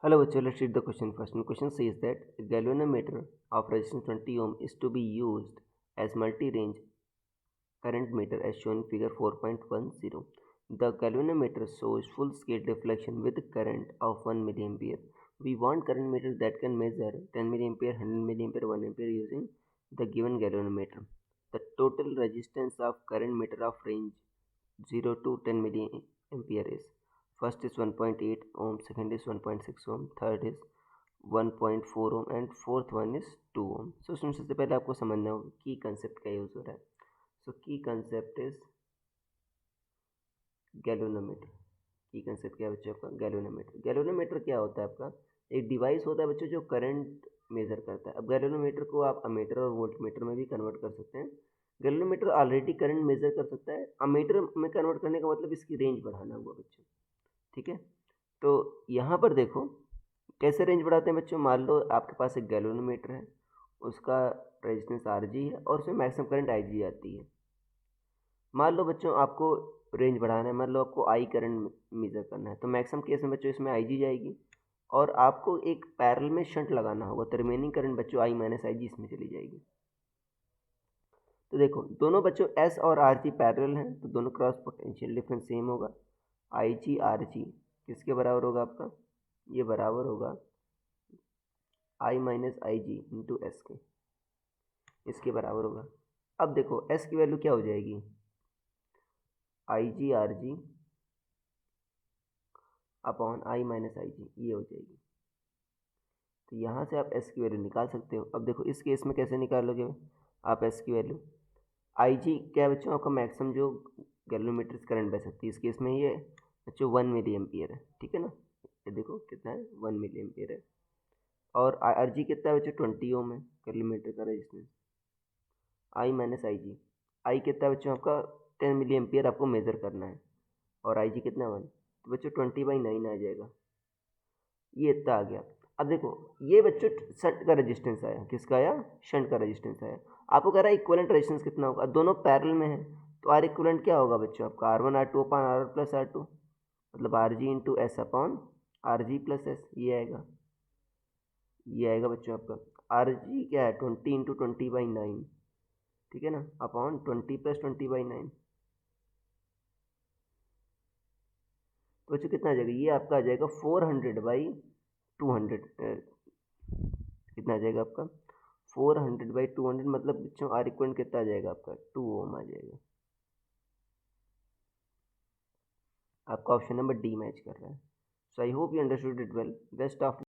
Hello, bachcho, let's read the question first. And question says that a galvanometer of resistance 20 ohm is to be used as multi-range current meter as shown in figure 4.10. The galvanometer shows full-scale deflection with current of 1 milliampere. We want current meter that can measure 10 milliampere, 100 milliampere, 1 ampere using the given galvanometer. The total resistance of current meter of range 0 to 10 milliampere is first is 1.8 ohm, second is 1.6 ohm, third is 1.4 ohm and fourth one is 2 ohm. So सबसे पहले आपको समझना होगा की concept का use हो रहा है. सो की कंसेप्ट इज गैल्वेनोमीटर. की कंसेप्ट क्या है बच्चों आपका? गैल्वेनोमीटर. गैल्वेनोमीटर क्या होता है आपका? एक डिवाइस होता है बच्चों जो करंट मेजर करता है. अब गैल्वेनोमीटर को आप अमीटर और वोल्टमीटर में भी कन्वर्ट कर सकते हैं. गैल्वेनोमीटर ऑलरेडी करंट मेजर कर सकता है. अमीटर में कन्वर्ट करने का मतलब इसकी रेंज बढ़ाना हुआ बच्चों. ठीक है, तो यहाँ पर देखो कैसे रेंज बढ़ाते हैं बच्चों. मान लो आपके पास एक गैल्वेनोमीटर है, उसका रेजिस्टेंस आरजी है और उसमें मैक्सिमम करंट आईजी आती है. मान लो बच्चों आपको रेंज बढ़ाना है, मान लो आपको आई करंट मेजर करना है, तो मैक्सिमम केस में बच्चों इसमें आईजी जाएगी और आपको एक पैरेलल में शंट लगाना होगा, तो रिमेनिंग करंट बच्चों आई माइनस आईजी इसमें चली जाएगी. तो देखो दोनों बच्चों एस और आर जी पैरेलल हैं, तो दोनों क्रॉस पोटेंशियल डिफरेंस सेम होगा. आई जी आर जी किसके बराबर होगा आपका? ये बराबर होगा आई minus I ji into S के, इसके बराबर होगा. अब देखो एस की वैल्यू क्या हो जाएगी? I G R G upon I minus I G, ये हो जाएगी. तो यहाँ से आप एस की वैल्यू निकाल सकते हो. अब देखो इस केस में कैसे निकालोगे आप एस की वैल्यू? आई जी क्या बच्चों आपका मैक्सिमम जो गैल्वेनोमीटर से करंट बह सकती है, इस केस में ये बच्चों 1 मिली एम्पियर है. ठीक है ना, ये देखो कितना है, 1 मिली एम्पियर है. और आर जी कितना है बच्चों? 20 ओम है गैल्वेनोमीटर का रेजिस्टेंस. आई माइनस आई जी, आई कितना है बच्चों आपका? 10 मिली एम्पियर आपको मेजर करना है और आई जी कितना 1, तो बच्चों 20/9 आ जाएगा. ये इतना आ गया. अब देखो ये बच्चों शंट का रेजिस्टेंस आया. किसका आया? शंट का रेजिस्टेंस आया. आपको कह रहा है इक्विवेलेंट रेजिस्टेंस कितना होगा? दोनों पैरेलल में है, तो आर इक्विवेलेंट क्या होगा बच्चों आपका? R one R two upon R plus R two, मतलब R G into S upon R G plus S. ये आएगा, ये आएगा बच्चों आपका. आर जी क्या है? 20 इंटू 20/9. ठीक है ना, अपॉन 20 प्लस 20/9. तो बच्चों कितना आ जाएगा? ये आपका आ जाएगा 400/200. कितना आ जाएगा आपका? 400/200, मतलब बच्चों आर इक्वलेंट कितना आ जाएगा आपका? 2 ओम आ जाएगा. आपका ऑप्शन नंबर डी मैच कर रहा है. So I hope you understood it well. Best of